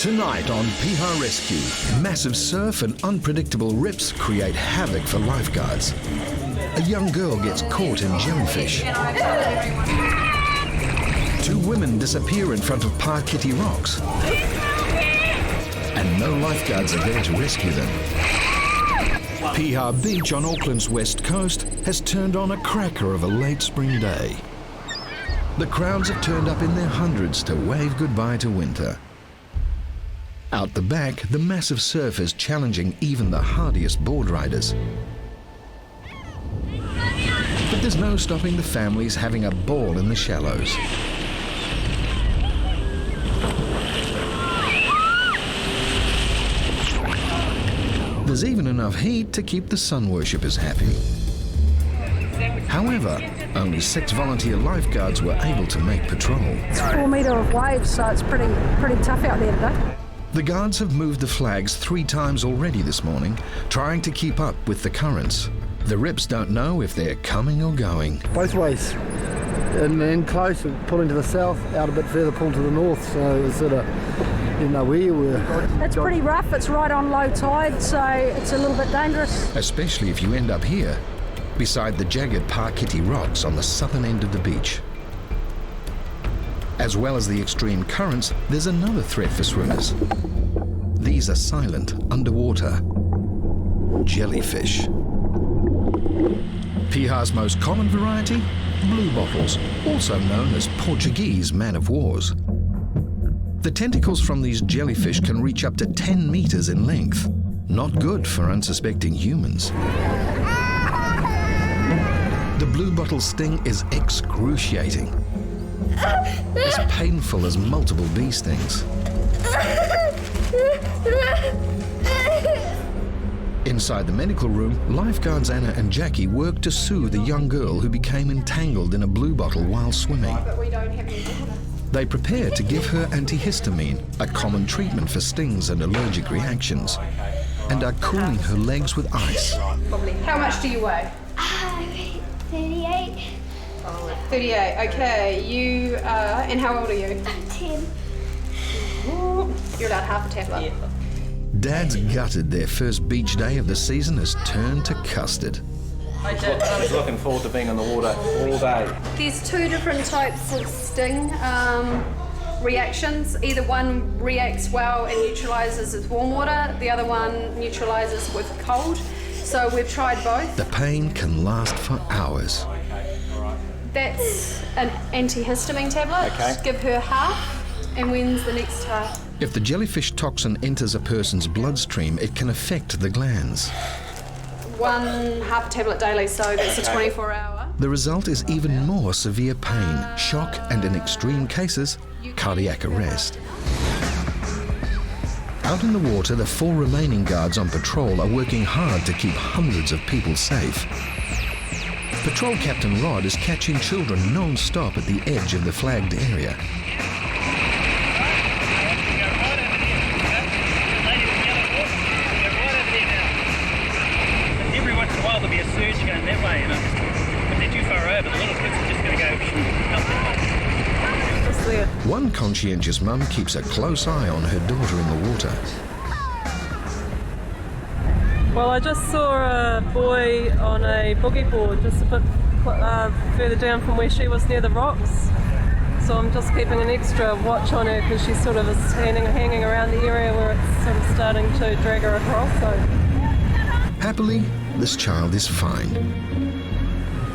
Tonight on Piha Rescue, massive surf and unpredictable rips create havoc for lifeguards. A young girl gets caught in jellyfish. 2 women disappear in front of Paritty rocks. And no lifeguards are there to rescue them. Piha Beach on Auckland's west coast has turned on a cracker of a late spring day. The crowds have turned up in their hundreds to wave goodbye to winter. Out the back, the massive surf is challenging even the hardiest board riders. But there's no stopping the families having a ball in the shallows. There's even enough heat to keep the sun worshippers happy. However, only 6 volunteer lifeguards were able to make patrol. It's 4 metre of waves, so it's pretty tough out there today. The guards have moved the flags 3 times already this morning, trying to keep up with the currents. The rips don't know if they're coming or going. Both ways. And close, pull into the south, out a bit further, pull to the north, so it's sort of, you know where you were. It's pretty rough, it's right on low tide, so it's a little bit dangerous. Especially if you end up here, beside the jagged Paritty rocks on the southern end of the beach. As well as the extreme currents, there's another threat for swimmers. These are silent, underwater jellyfish. Piha's most common variety, blue bottles, also known as Portuguese man-of-wars. The tentacles from these jellyfish can reach up to 10 meters in length. Not good for unsuspecting humans. The blue bottle sting is excruciating. As painful as multiple bee stings. Inside the medical room, lifeguards Anna and Jackie work to soothe a young girl who became entangled in a blue bottle while swimming. They prepare to give her antihistamine, a common treatment for stings and allergic reactions, and are cooling her legs with ice. How much do you weigh? 38. 38, okay. You, and how old are you? I'm 10. You're allowed half a tablet. Yeah. Dad's gutted their first beach day of the season has turned to custard. He's looking forward to being in the water all day. There's 2 different types of sting reactions. Either one reacts well and neutralises with warm water, the other one neutralises with cold. So we've tried both. The pain can last for hours. That's an antihistamine tablet. Okay. Give her half, and when's the next half? If the jellyfish toxin enters a person's bloodstream, it can affect the glands. 1 half a tablet daily, so that's a 24-hour. The result is even more severe pain, shock, and in extreme cases, cardiac arrest. Out in the water, the 4 remaining guards on patrol are working hard to keep hundreds of people safe. Patrol Captain Rod is catching children non-stop at the edge of the flagged area. Every once in a while there'll be a surge going that way, but they're too far over. The little kids are just going to go up the One conscientious mum keeps a close eye on her daughter in the water. Well, I just saw a boy on a boogie board just a bit further down from where she was near the rocks. So I'm just keeping an extra watch on her because she's sort of hanging around the area where it's sort of starting to drag her across. So. Happily, this child is fine,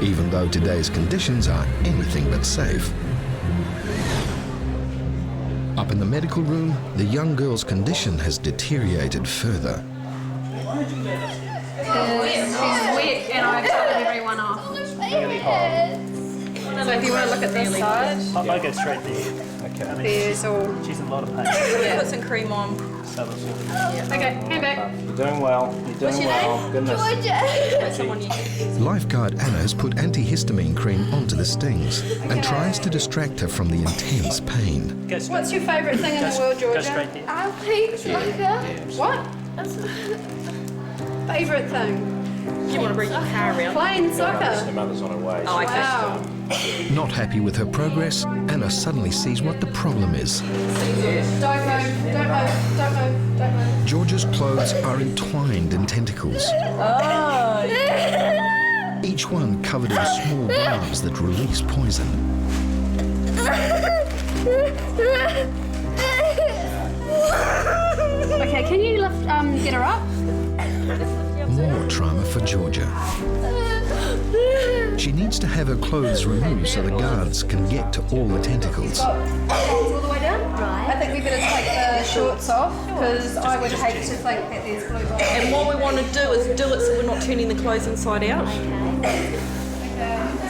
even though today's conditions are anything but safe. Up in the medical room, the young girl's condition has deteriorated further. She's wet, and I've taken everyone off. Really hot. So if you want to look at this side, I'll go straight there. Okay. there's all... She's in a lot of pain. Put some cream on. Okay, hand back. You're doing well. You're doing well. Goodness. Georgia. Lifeguard Anna has put antihistamine cream onto the stings and tries to distract her from the intense pain. What's your favourite thing in the world, Go Georgia? straight there. I play soccer. What? Favourite thing? You want to bring your car around? Playing soccer. Your mother's on her way. Oh, okay. Wow. Not happy with her progress, Anna suddenly sees what the problem is. Don't move, don't move. Georgia's clothes are entwined in tentacles. Each one covered in small barbs that release poison. Okay, can you lift, get her up? More trauma for Georgia. She needs to have her clothes removed so the guards can get to all the tentacles. All the way down? Right. I think we better take the shorts off because I would hate to think that there's blue bottom. And what we want to do is do it so we're not turning the clothes inside out. Okay,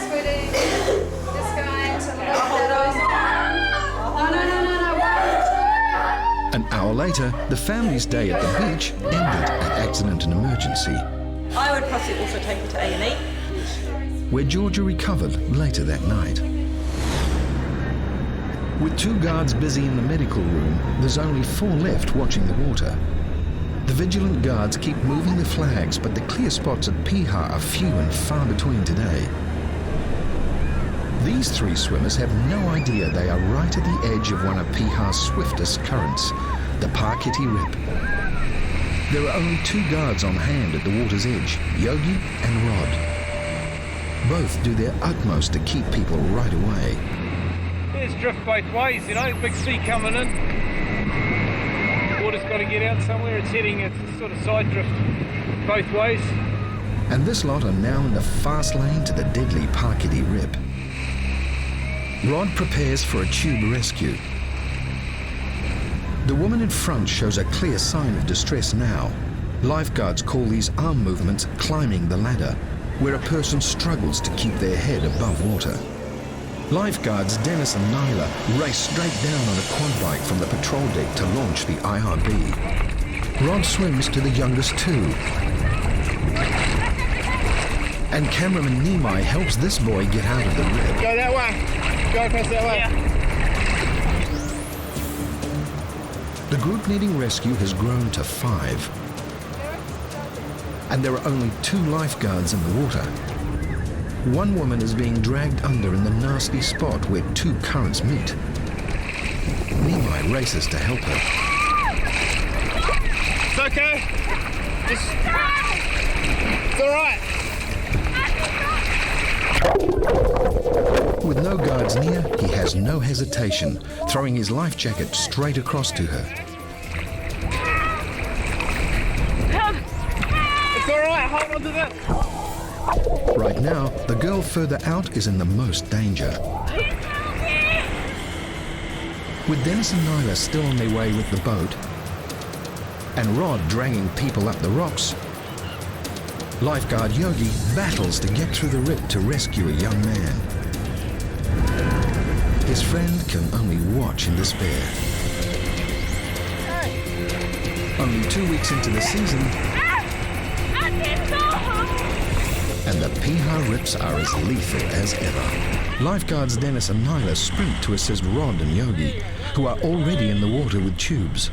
sweetie, this guy to lift that off. No. An hour later, the family's day at the beach ended at accident and emergency, I would possibly also take her to A&E. where Georgia recovered later that night. With 2 guards busy in the medical room, there's only 4 left watching the water. The vigilant guards keep moving the flags, but the clear spots at Piha are few and far between today. These 3 swimmers have no idea they are right at the edge of one of Piha's swiftest currents, the Paritty Rip. There are only 2 guards on hand at the water's edge, Yogi and Rod. Both do their utmost to keep people right away. There's drift both ways, you know, big sea coming in. Water's got to get out somewhere. It's heading, it's sort of side drift both ways. And this lot are now in the fast lane to the deadly Paritty Rip. Rod prepares for a tube rescue. The woman in front shows a clear sign of distress now. Lifeguards call these arm movements climbing the ladder, where a person struggles to keep their head above water. Lifeguards Dennis and Nyla race straight down on a quad bike from the patrol deck to launch the IRB. Rod swims to the youngest 2. And cameraman Nimai helps this boy get out of the rip. Go that way. Go across that way. Yeah. The group needing rescue has grown to 5. And there are only 2 lifeguards in the water. One woman is being dragged under in the nasty spot where 2 currents meet. Nimai races to help her. It's okay. It's all right. With no guards near, he has no hesitation, throwing his life jacket straight across to her. It's all right. Hold on to that. Right now, the girl further out is in the most danger. With Dennis and Nyla still on their way with the boat, and Rod dragging people up the rocks, lifeguard Yogi battles to get through the rip to rescue a young man. His friend can only watch in despair. Only 2 weeks into the season, and the Piha Rips are as lethal as ever. Lifeguards Dennis and Nyla sprint to assist Rod and Yogi, who are already in the water with tubes.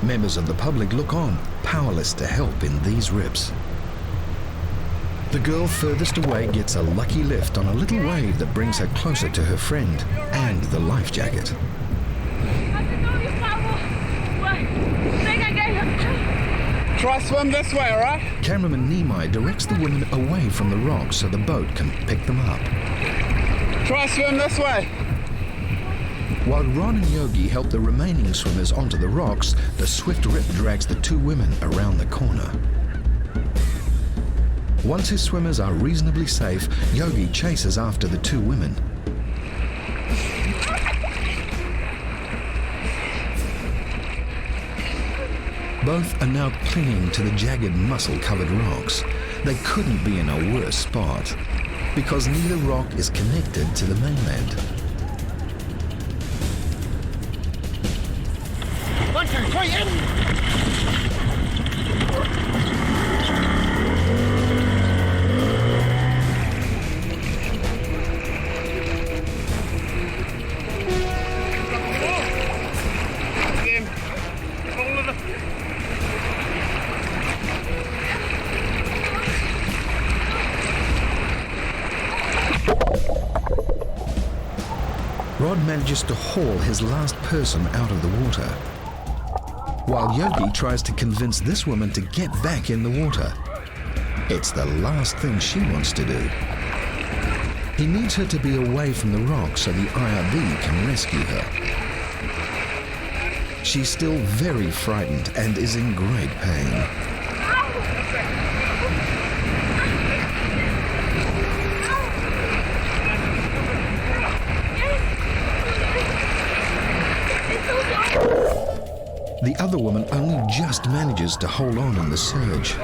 Members of the public look on, powerless to help in these rips. The girl furthest away gets a lucky lift on a little wave that brings her closer to her friend and the life jacket. Try swim this way, all right? Cameraman Nimai directs the women away from the rocks so the boat can pick them up. Try swim this way. While Rod and Yogi help the remaining swimmers onto the rocks, the swift rip drags the 2 women around the corner. Once his swimmers are reasonably safe, Yogi chases after the 2 women. Both are now clinging to the jagged, mussel-covered rocks. They couldn't be in a worse spot, because neither rock is connected to the mainland. 1, 2, 3, in! Rod manages to haul his last person out of the water, while Yogi tries to convince this woman to get back in the water. It's the last thing she wants to do. He needs her to be away from the rock so the IRB can rescue her. She's still very frightened and is in great pain. The other woman only just manages to hold on in the surge.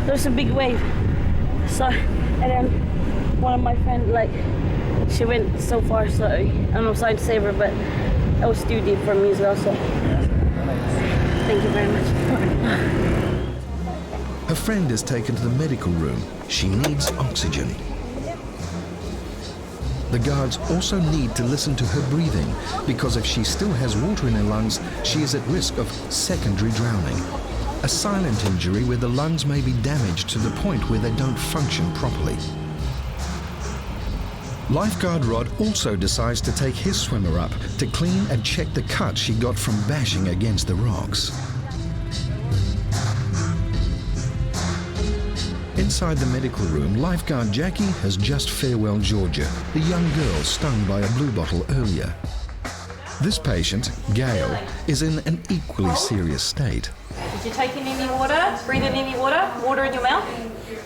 There's a big wave, so and then one of my friends, like, she went so far, so and I was trying to save her, but it was too deep for me as well, so thank you very much. Her friend is taken to the medical room. She needs oxygen. The guards also need to listen to her breathing, because if she still has water in her lungs, she is at risk of secondary drowning. A silent injury where the lungs may be damaged to the point where they don't function properly. Lifeguard Rod also decides to take his swimmer up to clean and check the cut she got from bashing against the rocks. Inside the medical room, lifeguard Jackie has just farewelled Georgia, the young girl stung by a blue bottle earlier. This patient, Gail, is in an equally serious state. Did you take in any water? Breathe in any water? Water in your mouth?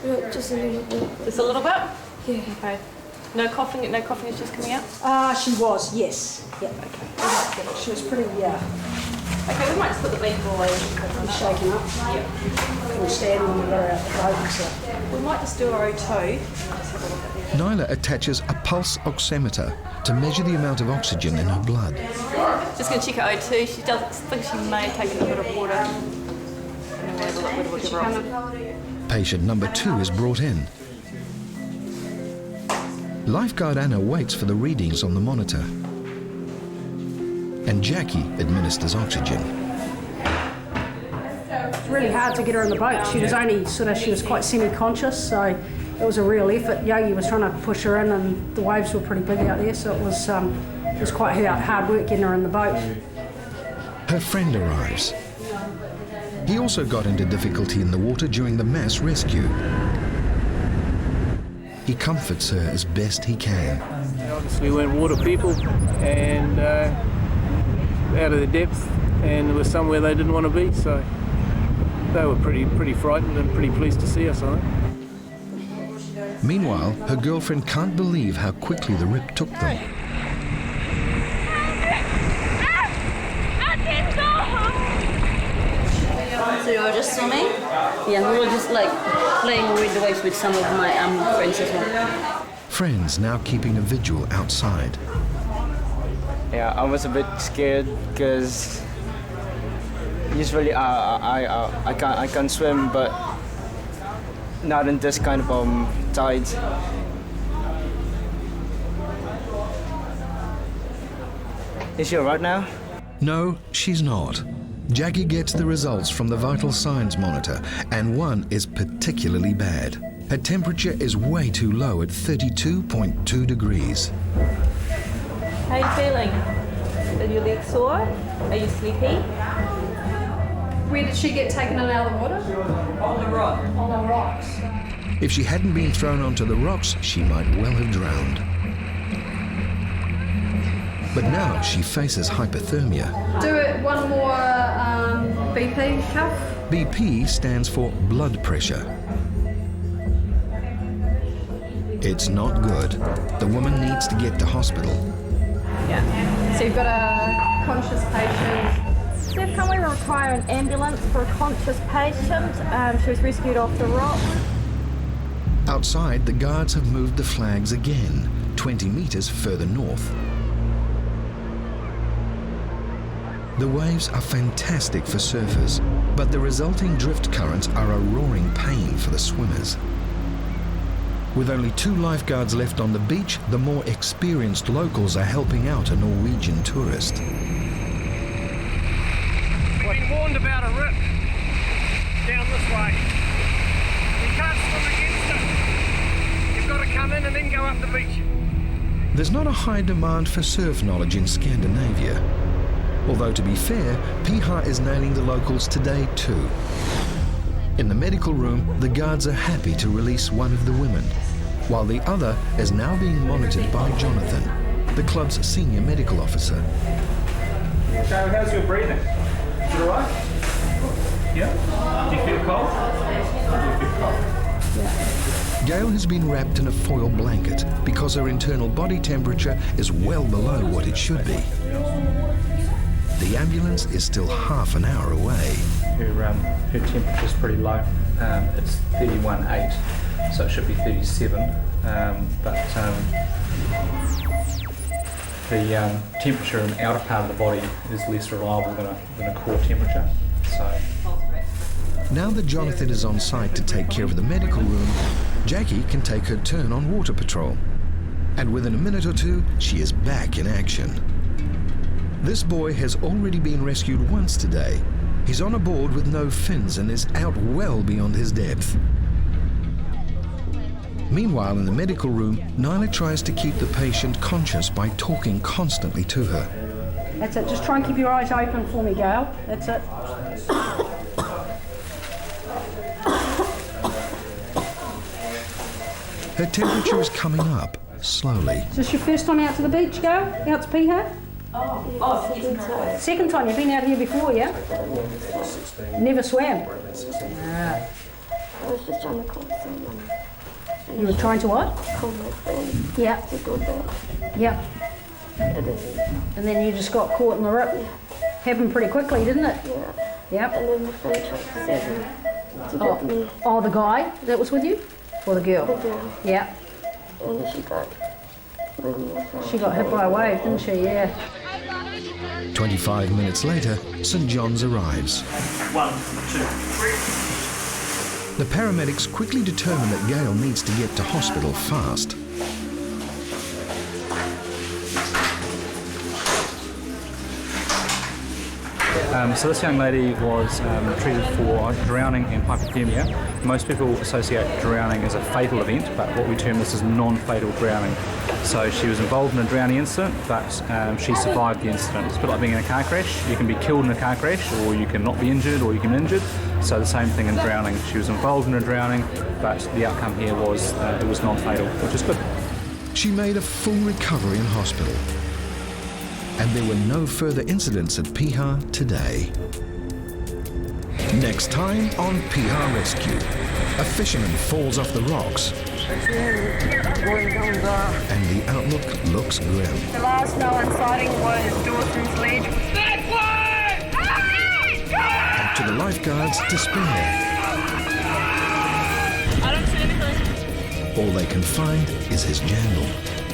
No, just a little bit. Just a little bit? Yeah. Okay. No coughing is just coming out? She was, yes. Yeah. Okay. She was pretty, Okay, we might just put the beef boy. He's shaking up. Yeah. We'll stand when we got her out the boat and stuff. We might just do our O2. Nyla attaches a pulse oximeter to measure the amount of oxygen in her blood. Just going to check her O2. She doesn't think she may have taken a bit of water. And then we'll have a little bit of oxygen. Patient number 2 is brought in. Lifeguard Anna waits for the readings on the monitor. And Jackie administers oxygen. It's really hard to get her in the boat. She was quite semi-conscious, so it was a real effort. Yogi was trying to push her in, and the waves were pretty big out there, so it was quite hard work getting her in the boat. Her friend arrives. He also got into difficulty in the water during the mass rescue. He comforts her as best he can. Obviously, we weren't water people and out of the depth, and it was somewhere they didn't want to be, so they were pretty frightened and pretty pleased to see us, I think. Meanwhile, her girlfriend can't believe how quickly the rip took them. So you were just swimming? Yeah, we were just like playing with the waves with some of my friends as well. Friends now keeping a vigil outside. Yeah, I was a bit scared because usually I can't swim, but not in this kind of tide. Is she alright now? No, she's not. Jackie gets the results from the vital signs monitor, and one is particularly bad. Her temperature is way too low at 32.2 degrees. How are you feeling? Are your legs sore? Are you sleepy? Where did she get taken out of the water? On the rock. On the rocks. If she hadn't been thrown onto the rocks, she might well have drowned. But now she faces hypothermia. Do it one more BP cuff. BP stands for blood pressure. It's not good. The woman needs to get to hospital. Yeah. So you've got a conscious patient. Steph, can we require an ambulance for a conscious patient? She was rescued off the rock. Outside, the guards have moved the flags again, 20 meters further north. The waves are fantastic for surfers, but the resulting drift currents are a roaring pain for the swimmers. With only 2 lifeguards left on the beach, the more experienced locals are helping out a Norwegian tourist. We've been warned about a rip down this way. You can't swim against it. You've got to come in and then go up the beach. There's not a high demand for surf knowledge in Scandinavia. Although, to be fair, Piha is nailing the locals today too. In the medical room, the guards are happy to release one of the women, while the other is now being monitored by Jonathan, the club's senior medical officer. So how's your breathing? Is it all right? Yeah? Do you feel cold? Do you feel cold? Gail has been wrapped in a foil blanket because her internal body temperature is well below what it should be. The ambulance is still half an hour away. Her temperature's pretty low. It's 31.8, so it should be 37. But the temperature in the outer part of the body is less reliable than a core temperature. So. Now that Jonathan is on site to take care of the medical room, Jackie can take her turn on water patrol. And within a minute or two, she is back in action. This boy has already been rescued once today. He's on a board with no fins and is out well beyond his depth. Meanwhile, in the medical room, Nyla tries to keep the patient conscious by talking constantly to her. That's it. Just try and keep your eyes open for me, Gail. That's it. Her temperature is coming up, slowly. Is this your first time out to the beach, Gail? Out to Piha? Second time. You've been out here before, yeah? Never swam? I was just trying to call someone. You were trying to what? Call my friend. Yeah. To go there. Yeah. And then you just got caught in the rip? happened pretty quickly, didn't it? Yeah. Yep. And then my friend tried to save me. To get me. Oh, the guy that was with you? Or the girl? The girl. Yeah. And then She got hit by a wave, didn't she? Yeah. 25 minutes later, St John's arrives. 1, 2, 3. The paramedics quickly determine that Gail needs to get to hospital fast. So this young lady was treated for drowning and hypothermia. Most people associate drowning as a fatal event, but what we term this as non-fatal drowning. So she was involved in a drowning incident, but she survived the incident. It's a bit like being in a car crash. You can be killed in a car crash, or you can not be injured, or you can be injured. So the same thing in drowning. She was involved in a drowning, but the outcome here was it was non-fatal, which is good. She made a full recovery in hospital. And there were no further incidents at Piha today. Next time on Piha Rescue, a fisherman falls off the rocks and the outlook looks grim. The last known sighting was Dawson's Ledge. And to the lifeguards' despair. I don't see anything. All they can find is his jandal.